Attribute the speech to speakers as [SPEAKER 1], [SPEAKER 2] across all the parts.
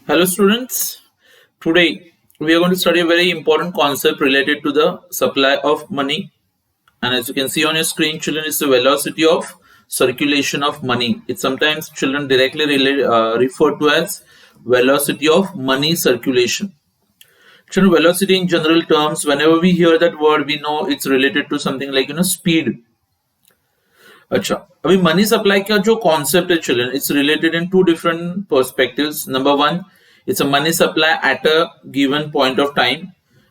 [SPEAKER 1] Hello, students. Today we are going to study a very important concept related to the supply of money. And as you can see on your screen, children, it's the velocity of circulation of money. It's sometimes children directly referred to as velocity of money circulation. Children, velocity in general terms, whenever we hear that word, we know it's related to something like speed. अच्छा अभी money supply का जो concept है children it's related in to different perspectives number one it's a money supply at a given point of time,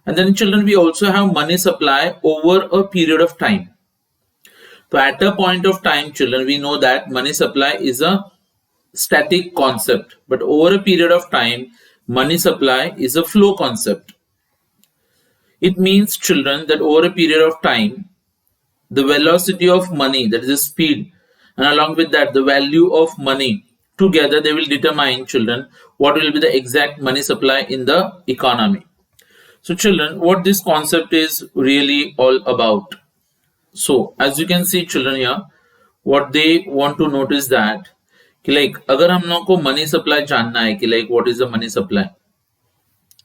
[SPEAKER 1] and then children we also have money supply over a period of time. So at a point of time children we know that money supply is a static concept, but over a period of time money supply is a flow concept. It means children that over a period of time the velocity of money, that is the speed, and along with that the value of money, together they will determine children what will be the exact money supply in the economy. So children, what this concept is really all about. So as you can see children here, what they want to notice that कि like अगर हम लोग को money supply जानना है कि like what is the money supply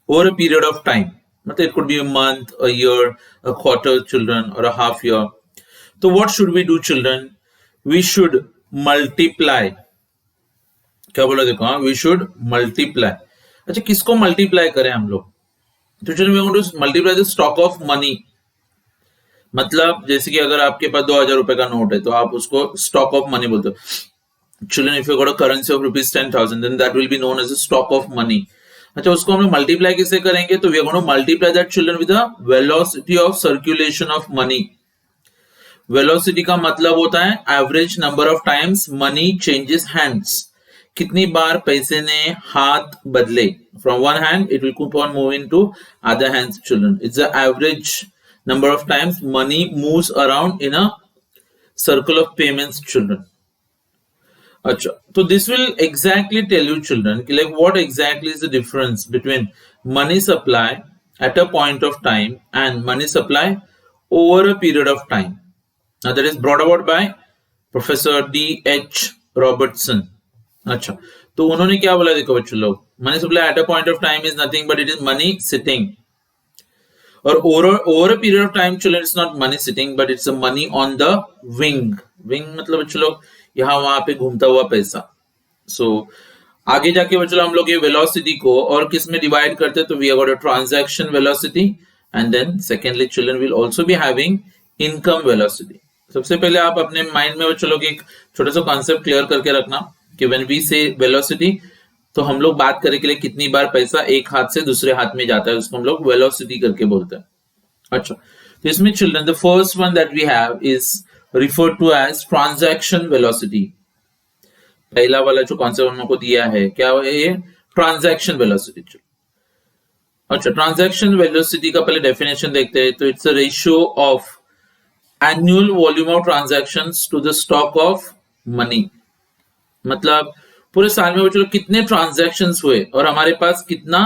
[SPEAKER 1] over a period of time, मतलब it could be a month, a year, a quarter children, or a half year. So what should we do children? We should multiply. क्या बोला देखो, हाँ, we should multiply. अच्छा किसको multiply करें हम लोग? तो चलिए we want to multiply the stock of money. मतलब जैसे कि अगर आपके पास 2000 रुपए का नोट है तो आप उसको stock of money बोलते हो. Children, if you got a currency of rupees 10,000, then that will be known as a stock of money. अच्छा उसको हम लोग मल्टीप्लाई किससे करेंगे? तो we are going to multiply that children with the velocity of circulation of money. Velocity का मतलब होता है average number of times money changes hands. कितनी बार पैसे ने हाथ बदले. From one hand it will keep on moving to other hands children. It's the average number of times money moves around in a circle of payments children. अच्छा तो this will exactly tell you children कि like what exactly is the difference between money supply at a point of time and money supply over a period of time. Now that is brought about by Professor D.H. Robertson. अच्छा तो उन्होंने क्या बोला देखो बच्चों लोग, money supply at a point of time is nothing but it is money sitting. और over a period of time children it's not money sitting but it's a money on the wing. Wing मतलब बच्चों लोग यहाँ वहां पे घूमता हुआ पैसा. सो आगे जाके बच्चों लोग हम लोग ये वेलोसिटी को और किस में डिवाइड करते हैं, तो we have got a transaction velocity and then secondly children will also be having income velocity. सबसे पहले आप अपने माइंड में बच्चों लोग एक छोटा सा कॉन्सेप्ट क्लियर करके रखना कि व्हेन वी से वेलोसिटी तो हम लोग बात करें के लिए कितनी बार पैसा एक हाथ से दूसरे हाथ में जाता है, उसको हम लोग वेलोसिटी करके बोलते हैं. अच्छा तो इसमें children the first one that we have is referred to as transaction velocity. पहला वाला जो कॉन्सेप्ट हम लोग को दिया है क्या है ये? Transaction velocity. अच्छा ट्रांजैक्शन वेलोसिटी का पहले डेफिनेशन देखते हैं. तो it's a ratio of annual volume of transactions to the stock of money. मतलब पूरे साल में बच्चों कितने ट्रांजैक्शंस हुए और हमारे पास कितना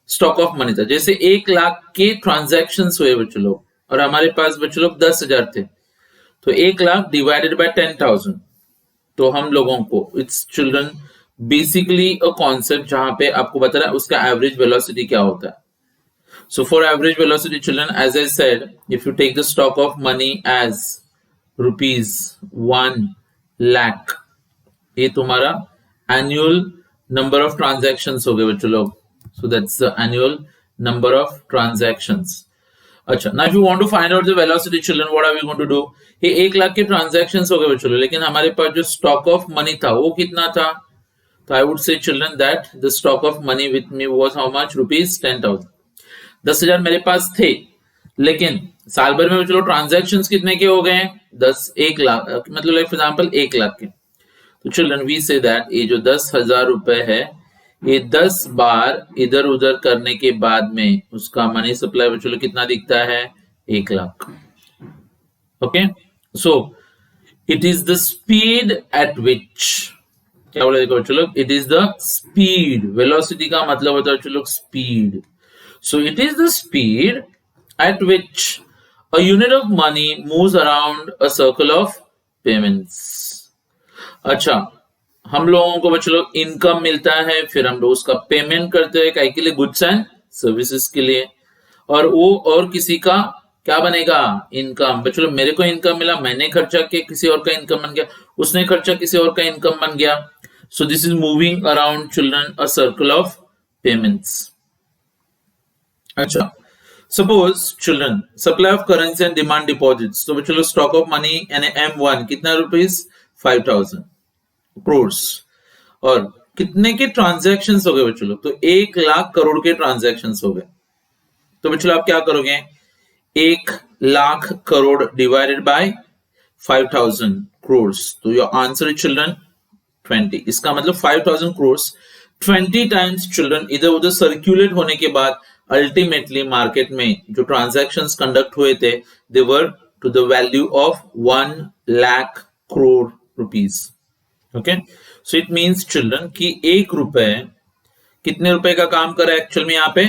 [SPEAKER 1] स्टॉक ऑफ मनी था. जैसे 1 लाख के ट्रांजैक्शंस हुए बच्चों लोग और हमारे पास बच्चों लोग 10,000 थे, तो 1 लाख डिवाइडेड बाय 10,000. तो हम लोगों को it's children basically a concept जहां पे आपको बता रहा है उसका एवरेज वेलोसिटी क्या होता है. So for average velocity children, as I said, if you take the stock of money as rupees 1 lakh, ये तुम्हारा annual number of transactions हो गए बच्चों लोग. So that's the annual number of transactions. अच्छा now if you want to find out the velocity children, what are we going to do? ये 1 लाख के transactions हो गए बच्चों लोग, लेकिन हमारे पास जो stock of money था वो कितना था? तो I would say children that the stock of money with me was how much? Rupees 10,000. 10,000 मेरे पास थे, लेकिन साल भर में चलो ट्रांजैक्शंस कितने के हो गए? 1 लाख, मतलब लाइक फॉर एग्जांपल 1 लाख के. तो चिल्ड्रन वी से दैट ये जो 10,000 रुपए है ये 10 बार इधर उधर करने के बाद में उसका मनी सप्लाई चलो कितना दिखता है? 1 lakh. Okay so it is the speed at विच, क्या बोला देखो चलो, it is the speed. Velocity का मतलब होता है चलो speed. So it is the speed at which a unit of money moves around a circle of payments. अच्छा हम लोगों को बच्चों लोग इनकम मिलता है, फिर हम लोग उसका पेमेंट करते हैं काय के लिए, गुड्स एंड सर्विसेज के लिए, और वो और किसी का क्या बनेगा, इनकम। बच्चों लोग मेरे को इनकम मिला, मैंने खर्चा किया, किसी और का इनकम बन गया, उसने खर्चा किसी और का इनकम बन गया। So this is moving around children a circle of payments. अच्छा, suppose children supply of currency and demand deposits, तो बच्चों लोग स्टॉक ऑफ मनी यानी M1 कितना रुपीज 5000 करोड़, और कितने के ट्रांजैक्शंस हो गए बच्चों लोग, तो 1,00,000 करोड़ के ट्रांजैक्शंस हो गए। तो बच्चों लोग आप क्या करोगे, 1,00,000 करोड़ डिवाइडेड बाय 5,000 करोड़, तो योर आंसर इज चिल्ड्रन 20। इसका मतलब 5,000 करोड़ 20 टाइम्स चिल्ड्रन इधर उधर सर्कुलेट होने के बाद अल्टीमेटली मार्केट में जो ट्रांजैक्शंस कंडक्ट हुए थे, they were to the value of 1,00,000 crore rupees. Okay, so it means children कि 1 रुपए कितने रुपए का काम कर रहा है एक्चुअल में यहाँ पे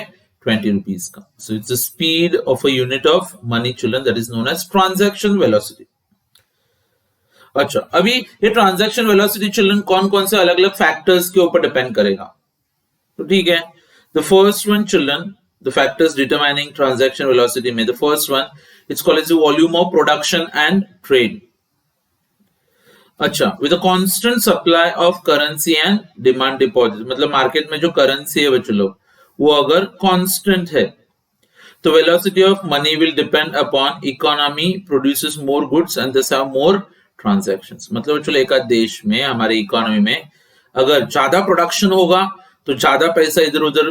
[SPEAKER 1] 20 रुपीज का। So it's the speed of a unit of money children, that is known as transaction velocity. अच्छा, अभी ये ट्रांजैक्शन वेलोसिटी चिल्ड्रन कौन कौन से अलग अलग फैक्टर्स के ऊपर डिपेंड करेगा, तो ठीक है। The first one children, the factors determining transaction velocity में, the first one it's called as the volume of production and trade. अच्छा, with a constant supply of currency and demand deposit, मतलब market में जो currency है बच्चों लोग वो अगर कांस्टेंट है, तो velocity of money will depend upon economy produces more goods and दस हैव मोर ट्रांजैक्शंस। मतलब चलो एक देश में, हमारी इकोनॉमी में अगर ज्यादा प्रोडक्शन होगा तो ज्यादा पैसा इधर उधर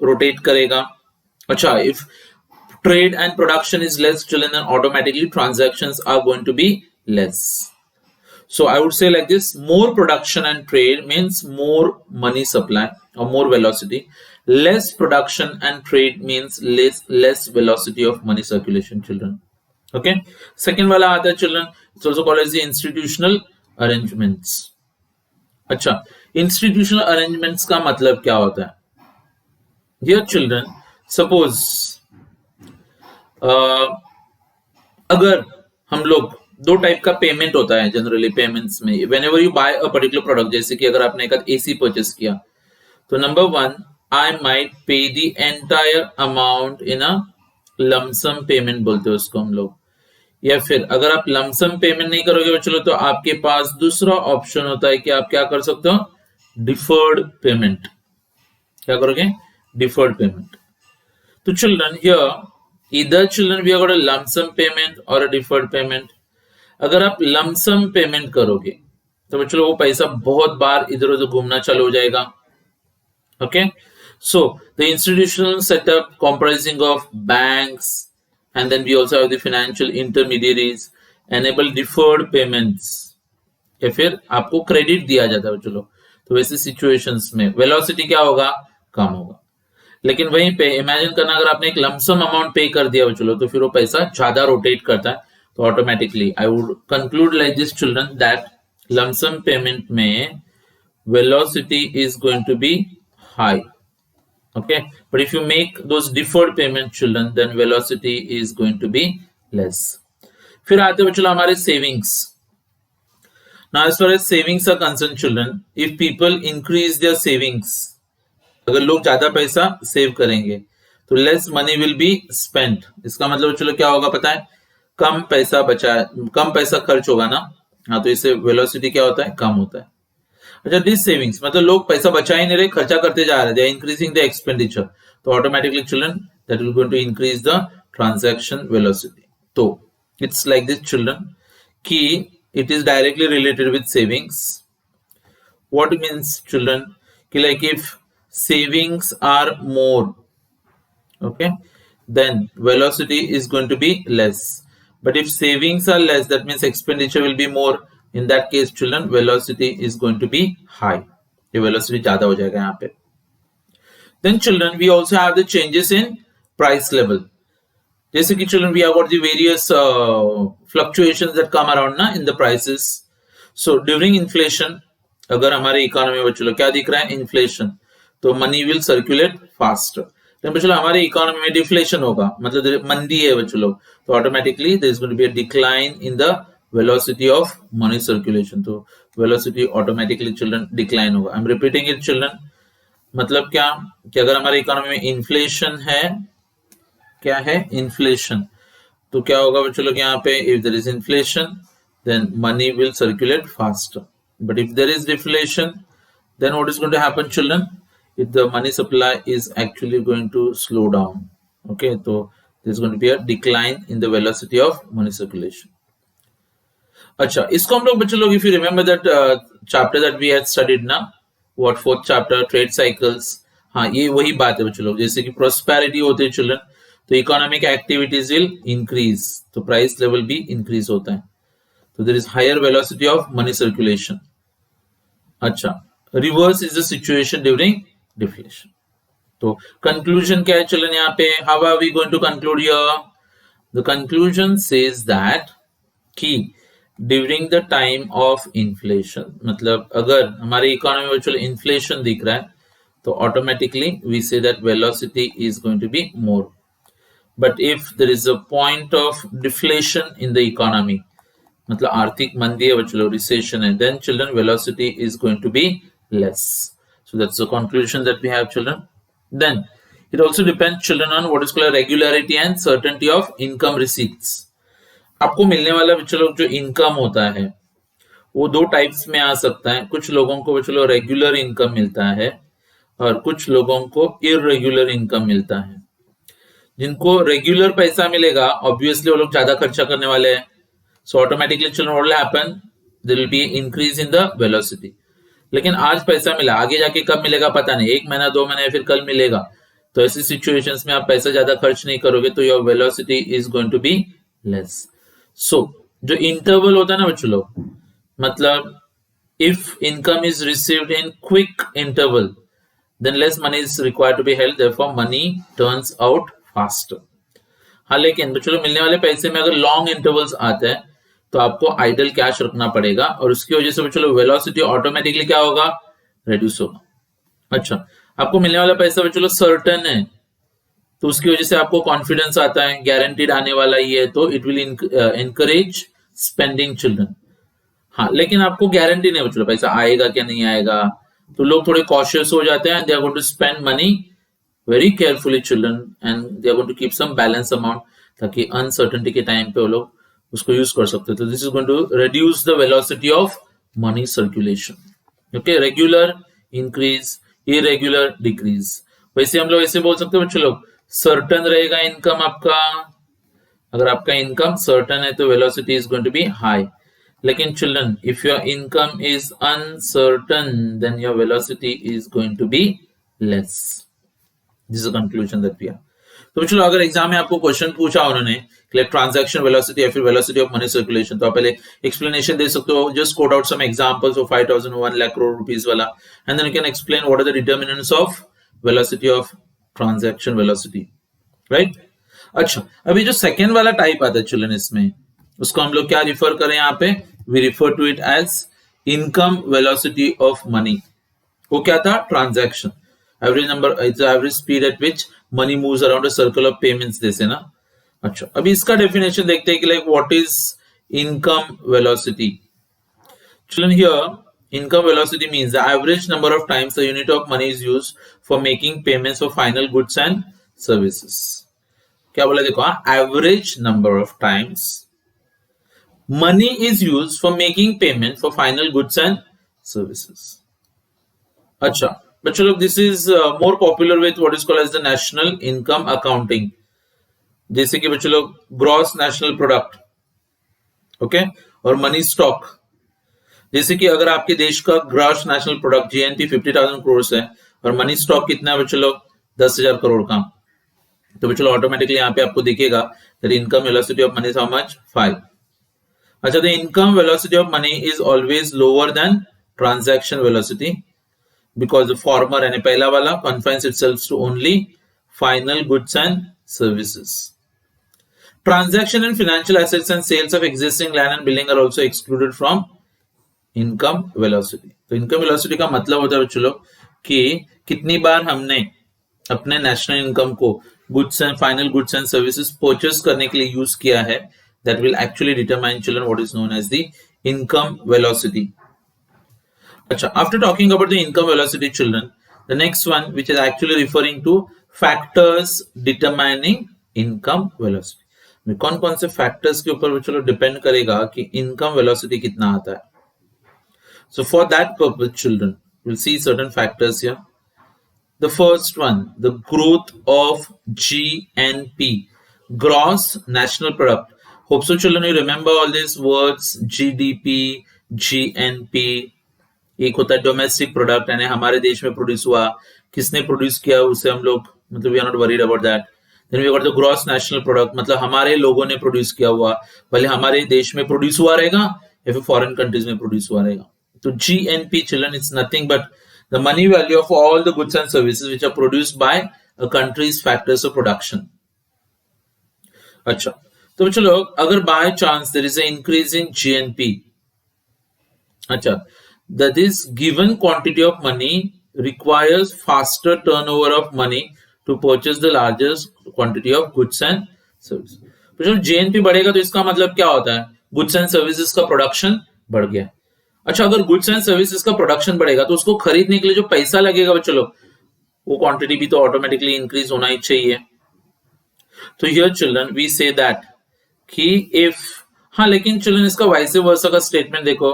[SPEAKER 1] रोटेट करेगा। अच्छा, if trade and production is less children, then automatically transactions are going to be less. So I would say like this, more production and trade means more money supply or more velocity. Less production and trade means less velocity of money circulation, children. Okay. Second wala aata children, it's also called as the institutional arrangements. अच्छा, institutional arrangements का मतलब क्या होता है? Dear children, suppose अगर हम लोग दो टाइप का पेमेंट होता है जनरली पेमेंट्स में, whenever you buy a particular product, जैसे कि अगर आपने एक एसी परचेस किया, तो number one, I might pay the entire amount in a lump sum payment बोलते हैं उसको हम लोग, या फिर अगर आप लमसम पेमेंट नहीं करोगे चलो, तो आपके पास दूसरा ऑप्शन होता है कि आप क्या कर सकते हो, डिफर्ड पेमेंट। क्या करोगे, डिफर्ड पेमेंट। तो children here either children we have got a lump sum payment or a deferred payment। अगर आप लमसम पेमेंट करोगे तो चलो वो पैसा बहुत बार इधर उधर घूमना चालू हो जाएगा। Okay, so the institutional setup comprising of banks and then we also have the financial intermediaries enable deferred payments, या फिर आपको क्रेडिट दिया जाता है चलो, तो वैसे सिचुएशंस में वेलोसिटी क्या होगा, कम होगा। लेकिन वहीं पे इमेजिन करना, अगर आपने एक लमसम अमाउंट पे कर दिया चलो, तो फिर वो पैसा ज्यादा रोटेट करता है, तो automatically I would conclude like this children that lumpsum payment में velocity is going to be high. Okay, but if you make those deferred payment children, then velocity is going to be less. फिर आते चलो हमारे savings. Now as far as savings are concern children, if people increase their savings, अगर लोग ज्यादा पैसा save करेंगे तो less money will be spent. इसका मतलब चलो क्या होगा पता है, कम पैसा बचा, कम पैसा खर्च होगा ना, हाँ, तो इससे वेलोसिटी क्या होता है, कम होता है। अच्छा, दिस सेविंग्स मतलब लोग पैसा बचा ही नहीं रहे, खर्चा करते जा रहे, they are increasing the expenditure, तो automatically children that will going to increase the transaction velocity. तो इट्स लाइक दिस चिल्ड्रन कि it is directly related with savings. What means children कि like if savings are more, okay, then velocity is going to be less, but if savings are less, that means expenditure will be more, in that case children velocity is going to be high, the velocity zyada ho jayega yahan pe। then children we also have the changes in price level, jaise ki children we have got the various fluctuations that come around na in the prices। so during inflation, अगर हमारे economy में चलो क्या दिख रहा है, inflation, तो money will circulate faster. लेकिन चलो हमारे इकोनॉमी में डिफ्लेशन होगा, मतलब मंदी है बच्चों लोग, तो automatically there is going to be a decline in the velocity of money circulation, तो वेलोसिटी ऑटोमेटिकली चिल्ड्रन डिक्लाइन होगा। I am repeating it children, मतलब क्या कि अगर हमारे इकोनॉमी में इन्फ्लेशन है, क्या है इन्फ्लेशन, तो क्या होगा बच्चों लोग यहाँ पे, if there is inflation then money will circulate faster, but if there is deflation then what is going to happen children, if the money supply is actually going to slow down, okay, so there's going to be a decline in the velocity of money circulation. अच्छा, इसको हम लोग बच्चों लोग, if you remember that chapter that we had studied ना, what fourth chapter, trade cycles, हाँ ये वही बात है बच्चों लोग, जैसे कि prosperity होते हैं चिल्ड्रन, तो इकोनॉमिक एक्टिविटीज विल इंक्रीज, तो प्राइस लेवल भी इंक्रीज होता है, तो there is higher velocity of money circulation. अच्छा, reverse is the situation during deflation. तो कंक्लूजन क्या है चिल्ड्रन यहाँ पे, how are we going to conclude here, the conclusion says that कि during the time of inflation, मतलब अगर हमारी इकोनॉमी में चलो इन्फ्लेशन दिख रहा है तो automatically we say that velocity is going to be more, but if there is a point of deflation in the economy, मतलब आर्थिक मंदी है बच्चों, रिसेशन है, then children velocity is going to be less. So that's the conclusion that we have children. Then it also depends children on what is called regularity and certainty of income receipts. आपको मिलने वाला बच्चों लोग जो income होता है वो दो टाइप्स में आ सकता है, कुछ लोगों को बच्चों लोग रेगुलर इनकम मिलता है और कुछ लोगों को इरेगुलर इनकम मिलता है। जिनको रेगुलर पैसा मिलेगा ऑब्वियसली वो लोग ज्यादा खर्चा करने वाले हैं, so automatically children what will happen, there will be increase in the velocity. लेकिन आज पैसा मिला, आगे जाके कब मिलेगा पता नहीं, 1 महीना 2 महीने फिर कल मिलेगा, तो ऐसी सिचुएशंस में आप पैसा ज्यादा खर्च नहीं करोगे तो your velocity is going to be less. So जो इंटरवल होता है ना बच्चों लोग, मतलब if income is received in quick interval then less money is required to be held, therefore money turns out faster. हाँ, लेकिन बच्चों मिलने वाले पैसे में अगर लॉन्ग इंटरवल्स आते हैं तो आपको आइडल कैश रखना पड़ेगा और उसकी वजह से बच्चों वेलोसिटी ऑटोमेटिकली क्या होगा, रिड्यूस होगा। अच्छा, आपको मिलने वाला पैसा बच्चों सर्टन है तो उसकी वजह से आपको कॉन्फिडेंस आता है, गारंटीड आने वाला ही है, तो it will encourage spending children. हाँ, लेकिन आपको गारंटी नहीं बच्चों पैसा आएगा क्या नहीं आएगा, तो लोग थोड़े कॉशियस हो जाते हैं, they are going to spend money very carefully children and they are going to keep some balance amount, ताकि अनसर्टेनिटी के टाइम पे वो लोग उसको यूज कर सकते हैं। तो this is going to reduce the velocity of money circulation. Okay, regular increase, irregular decrease. वैसे हम लोग ऐसे बोल सकते हैं बच्चों लोग, सर्टन रहेगा इनकम आपका, अगर आपका इनकम सर्टन है तो velocity is going to be high, लेकिन children if your income is uncertain then your velocity is going to be less. This is the conclusion that we have. तो चलो, अगर एग्जाम में आपको क्वेश्चन पूछा उन्होंने ट्रांजैक्शन वेलोसिटी या फिर वेलोसिटी ऑफ मनी सर्कुलेशन, तो आप पहले एक्सप्लेनेशन दे सकते हो, just quote out some examples of 5000 1 lakh crore rupees वाला, and then you can explain what are the determinants of velocity of transaction velocity, right. अच्छा, अभी जो सेकंड वाला टाइप आता है चिल्ड्रन, इसमें उसको हम लोग क्या रिफर करें, यहाँ पे we refer to it as income velocity of money. वो क्या था, transaction average number, it's average speed at which money moves around a circle of payments, जैसे ना। अच्छा, अभी इसका डेफिनेशन देखते हैं कि like what is income velocity. Children, here income velocity means the average number of times the unit of money is used for making payments for final goods and services. क्या बोला देखो, average number of times money is used for making payment for final goods and services. अच्छा बच्चों लोग, this is more popular with what is called as the national income accounting, जैसे कि बच्चों लोग ग्रॉस नेशनल प्रोडक्ट, ओके, और money stock. जैसे कि अगर आपके देश का gross national product GNP 50,000 crore है और मनी स्टॉक कितना है बच्चों लोग, 10,000 करोड़ का, तो बच्चों लोग ऑटोमेटिकली यहाँ पे आपको दिखेगा that income velocity of money is how much, 5। अच्छा, the income velocity of money is always lower than transaction velocity because the former यानी पहला वाला confines itself to only final goods and services. Transaction in financial assets and sales of existing land and building are also excluded from income velocity. तो income velocity का मतलब होता है बच्चों लोग कि कितनी बार हमने अपने नेशनल इनकम को goods and final goods and services purchase करने के लिए यूज किया है, that will actually determine children what is known as the income velocity. Achha, after talking about the income velocity children, the next one which is actually referring to factors determining income velocity. कौन कौन से factors के ऊपर चलो depend करेगा कि income velocity कितना आता है. So for that purpose children, we'll see certain factors here. The first one, the growth of GNP, gross national product. Hope so children you remember all these words, GDP, GNP. एक होता है domestic product, यानी हमारे देश में produce हुआ, किसने produce किया उसे हम लोग मतलब we are not worried about that. Then we got the gross national product, मतलब हमारे लोगों ने प्रोड्यूस किया हुआ, भले हमारे देश में प्रोड्यूस हुआ रहेगा या फिर फॉरेन कंट्रीज में प्रोड्यूस हुआ रहेगा. तो GNP children is nothing but the money value of all the goods and services which are produced by a country's factors of production. अच्छा, तो चलो अगर by chance there is an increase in GNP, अच्छा, that is given quantity of money requires faster turnover of money to purchase the largest quantity of goods and services. तो चलो GNP बढ़ेगा तो इसका मतलब क्या होता है, goods and services का प्रोडक्शन बढ़ गया. अच्छा, अगर गुड्स एंड सर्विसेज का प्रोडक्शन बढ़ेगा तो उसको खरीदने के लिए जो पैसा लगेगा चलो वो क्वांटिटी भी तो ऑटोमेटिकली इंक्रीज होना ही चाहिए. तो here children we say that कि इफ, हाँ लेकिन चिल्ड्रन इसका वाइस वर्सा का स्टेटमेंट देखो,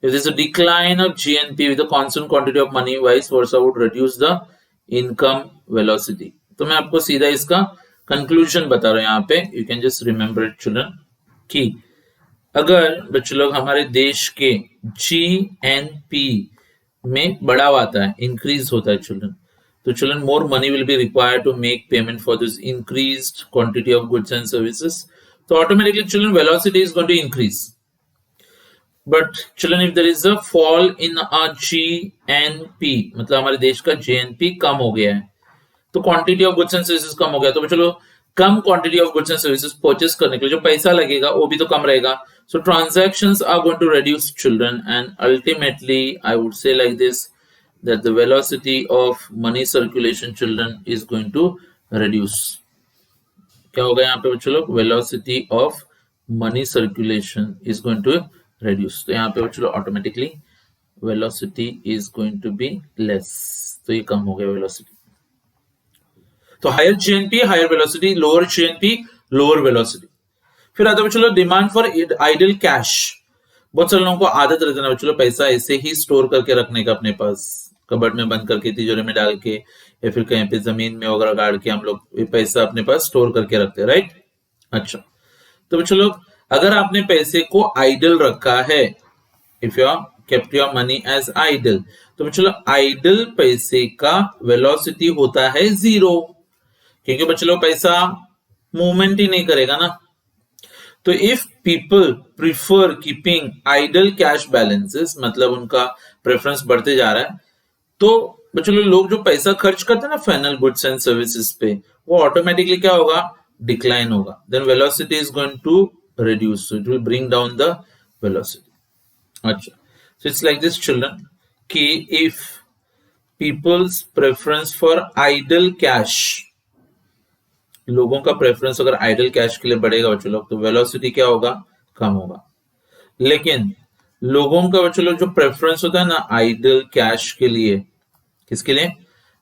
[SPEAKER 1] if there is a decline of GNP with a constant quantity of money, vice versa would reduce the income velocity. तो मैं आपको सीधा इसका कंक्लूजन बता रहा हूं यहाँ पे, you can just remember it children कि अगर बच्चों लोग हमारे देश के GNP में बढ़ावा आता है, इंक्रीज होता है चिल्ड्रन, तो children more money will be required to make payment for this increased quantity of goods and services. तो automatically children velocity is going to increase. But children if there is a fall in a GNP, मतलब हमारे देश का GNP कम हो गया है, तो quantity of goods and services कम हो गया, तो चलो कम quantity of goods and services purchase करने के लिए जो पैसा लगेगा वो भी तो कम रहेगा. So transactions are going to reduce children, and ultimately I would say like this, that the velocity of money circulation children is going to reduce. क्या होगा यहाँ पे बच्चों लोग, velocity of money circulation is going to reduce. तो यहाँ पे बच्चों लोग automatically velocity is going to be less. तो ये कम हो गया velocity. तो higher GNP, higher velocity, lower GNP, lower velocity. फिर आता है चलो डिमांड फॉर आइडल कैश. बहुत सारे लोगों को आदत रहती है ना चलो पैसा ऐसे ही स्टोर करके रखने का अपने पास, कबर्ड में बंद करके, तिजोरी में डाल के, या फिर कहीं पे जमीन में वगैरह गाड़ के हम लोग ये पैसा अपने पास स्टोर करके रखते हैं, राइट. अच्छा, तो चलो अगर आपने पैसे को आइडल रखा है, if you kept your money as idle, तो चलो आइडल पैसे का वेलोसिटी होता है 0, क्योंकि बच्चों पैसा मूवमेंट ही नहीं करेगा ना. तो if people prefer keeping idle cash balances, मतलब उनका प्रेफरेंस बढ़ते जा रहा है, तो बच्चों लोग जो पैसा खर्च करते हैं ना फाइनल गुड्स एंड सर्विसेज पे, वो ऑटोमेटिकली क्या होगा, डिक्लाइन होगा. Then velocity is going to reduce, so it will bring down the velocity. अच्छा, so it's like this children कि if people's preference for idle cash, लोगों का प्रेफरेंस अगर आइडल कैश के लिए बढ़ेगा बच्चों लोग, तो वेलोसिटी क्या होगा, कम होगा. लेकिन लोगों का बच्चों लोग जो प्रेफरेंस होता है ना आइडल कैश के लिए, किसके लिए,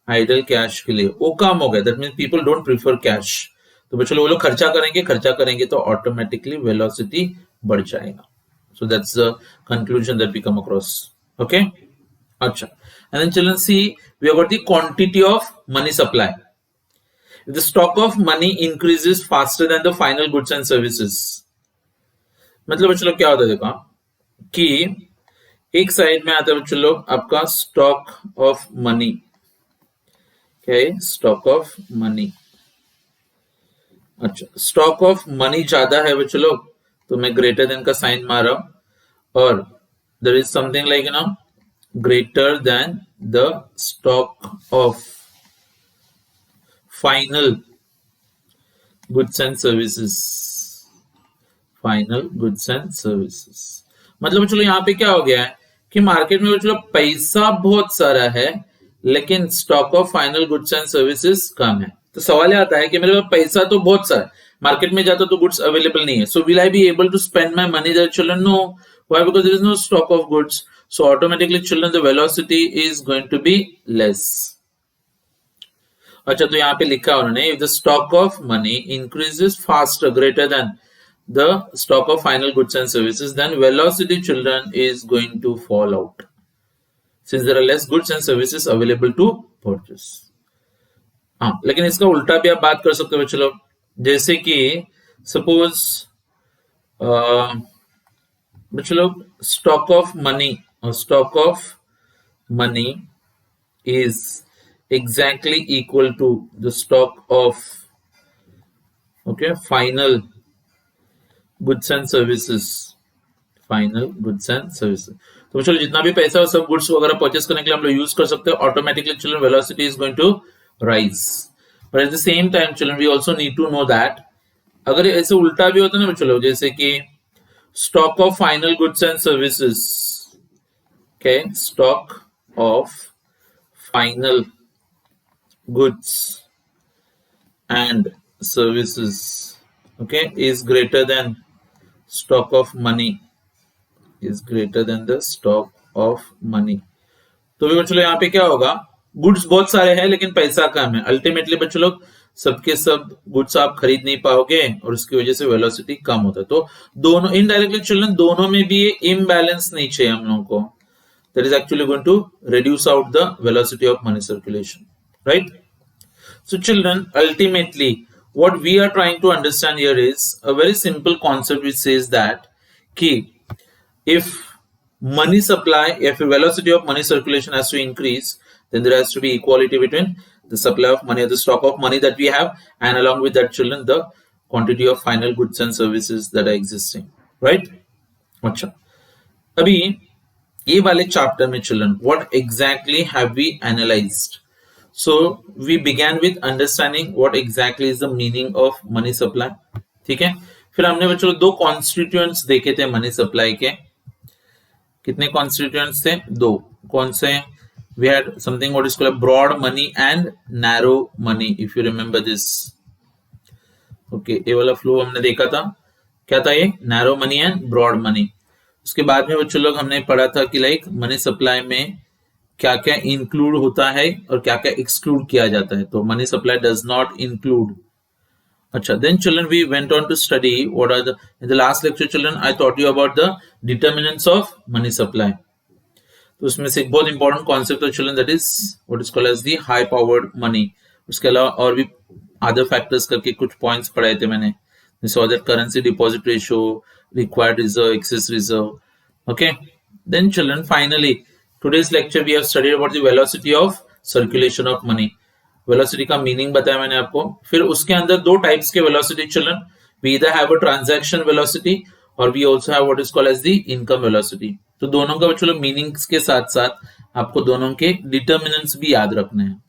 [SPEAKER 1] आइडल कैश के लिए, वो कम हो गया. That means people don't prefer cash. तो बच्चों लोग वो लोग खर्चा करेंगे तो ऑटोमेटिकली वेलोसिटी बढ़ जाएगा. So that's the conclusion that we come across. Okay, अच्छा, and then children see we have got the quantity of money supply. If the stock of money increases faster than the final goods and services, मतलब बच्चों लोग क्या होता है देखो कि एक साइड में आता है बच्चों लोग आपका स्टॉक ऑफ मनी, क्या है, स्टॉक ऑफ मनी. अच्छा, स्टॉक ऑफ मनी ज्यादा है बच्चों लोग, तो मैं ग्रेटर देन का साइन मार रहा हूं, और there is something like you know greater than the stock of final goods and services. Final goods and services मतलब चलो यहाँ पे क्या हो गया है कि मार्केट में चलो पैसा बहुत सारा है लेकिन stock of final goods and services कम है. तो सवाल आता है कि मेरे पास पैसा तो बहुत सारा है मार्केट में जाता तो गुड्स अवेलेबल नहीं है, so will I be able to spend my money there children? No. Why? Because there is no stock of goods. So automatically children the velocity is going to be less. अच्छा, तो यहाँ पे लिखा उन्होंने, if the stock of money increases faster greater than the stock of final goods and services, then velocity children is going to fall out since there are less goods and services available to purchase. हाँ, लेकिन इसका उल्टा भी आप बात कर सकते हो बच्चों लोग, जैसे कि सपोज बच्चों लोग stock of money is exactly equal to the stock of final goods and services. तो चलो जितना भी पैसा हो सब गुड्स वगैरह परचेस करने के लिए हम लोग यूज कर सकते हैं. Automatically children velocity is going to rise. But at the same time children we also need to know that अगर ऐसे उल्टा भी होता है ना बच्चों, जैसे कि stock of final goods and services, okay, stock of final goods and services, okay, is greater than stock of money, is greater than the stock of money. तो भी बच्चों यहाँ पे क्या होगा, गुड्स बहुत सारे हैं लेकिन पैसा कम है. अल्टीमेटली बच्चों लोग सबके सब गुड्स आप खरीद नहीं पाओगे और उसकी वजह से वेलोसिटी कम होता है. तो दोनों इनडायरेक्टली चिल्ड्रन दोनों में भी ये इम्बैलेंस नहीं चाहिए हम लोगों को. That is actually going to reduce out the velocity of money circulation, right? So children ultimately what we are trying to understand here is a very simple concept which says that ki if money supply, if the velocity of money circulation has to increase, then there has to be equality between the supply of money or the stock of money that we have, and along with that children the quantity of final goods and services that are existing, right? अच्छा, अभी ये वाले chapter में children what exactly have we analyzed? So we began with understanding what exactly is the meaning of money supply. ठीक है, फिर हमने बच्चों दो कॉन्स्टिट्यूएंट्स देखे थे मनी सप्लाई के. कितने कॉन्स्टिट्यूएंट्स थे? दो. कौन से? We had something what is called broad money and narrow money, if you remember this. Okay, ये वाला फ्लो हमने देखा था. क्या था ये? Narrow money and broad money. उसके बाद में बच्चों लोग हमने पढ़ा था कि लाइक मनी सप्लाई में क्या क्या इंक्लूड होता है और क्या क्या एक्सक्लूड किया जाता है. तो money supply does not include. अच्छा, then children we went on to study what are the, in the last lecture children I taught you about the determinants of money supply. तो उसमें से एक बहुत इंपॉर्टेंट कॉन्सेप्ट है children, that is what is called as the high powered money. उसके अलावा और भी अदर फैक्टर्स करके कुछ पॉइंट्स पढ़ाए थे मैंने. So that currency deposit ratio, required reserve, excess reserve. Okay, then children finally today's lecture we have studied about the velocity of circulation of money. Velocity का मीनिंग बताया मैंने आपको. फिर उसके अंदर दो टाइप्स के velocity children, we either have a transaction velocity और we also have what is called as the income velocity. तो दोनों का बच्चों लोग मीनिंग्स के साथ साथ आपको दोनों के डिटर्मिनेंट्स भी याद रखने हैं.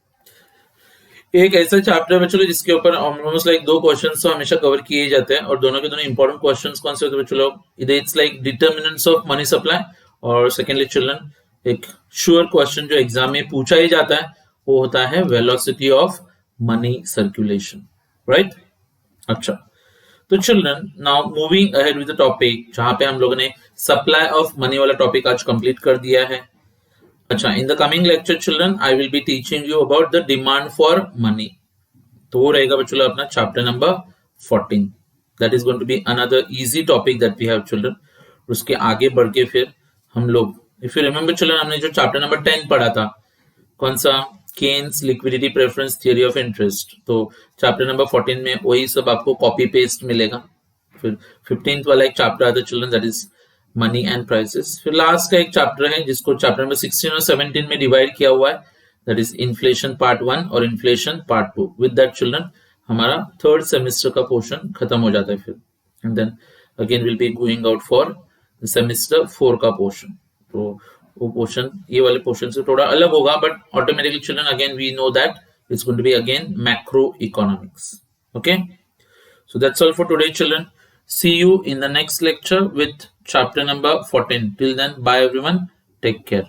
[SPEAKER 1] एक ऐसा चैप्टर है बच्चों जिसके ऊपर ऑलमोस्ट लाइक दो क्वेश्चंस तो हमेशा कवर किए जाते हैं और दोनों के दोनों इंपॉर्टेंट क्वेश्चंस कौन से होते हैं बच्चों लोग? It's like determinants of money supply, और सेकेंडली चिल्ड्रन एक श्योर क्वेश्चन जो एग्जाम में पूछा ही जाता है वो होता है velocity of money circulation, right? अच्छा, तो children now moving ahead with the topic, जहां पे हम लोगों ने सप्लाई ऑफ मनी वाला टॉपिक आज कंप्लीट कर दिया है. अच्छा, in the coming lecture children I will be teaching you about the demand for money. तो वो रहेगा बच्चों अपना chapter number 14. That is going to be another easy topic that we have children. उसके आगे बढ़ के फिर हम लोग, इफ यू रिमेंबर चिल्ड्रन, हमने जो चैप्टर नंबर 10 पढ़ा था, कौन सा? Keynes liquidity preference theory of interest. तो चैप्टर नंबर 14 में वही सब आपको कॉपी पेस्ट मिलेगा. फिर 15th वाला एक चैप्टर आता है children, that is money and prices. फिर लास्ट का एक चैप्टर है जिसको चैप्टर नंबर 16 और 17 में डिवाइड किया हुआ है, दैट इज इन्फ्लेशन पार्ट 1 और inflation part 2. With that children हमारा थर्ड सेमेस्टर का पोर्शन खत्म हो जाता है फिर, and then again will be going out for semester 4 का पोर्शन. तो वो पोर्शन ये वाले पोर्शन से थोड़ा अलग होगा, but automatically children again we know that it's going to be again macro economics. Okay, so that's all for today children. See you in the next lecture with chapter number 14. Till then, bye everyone. Take care.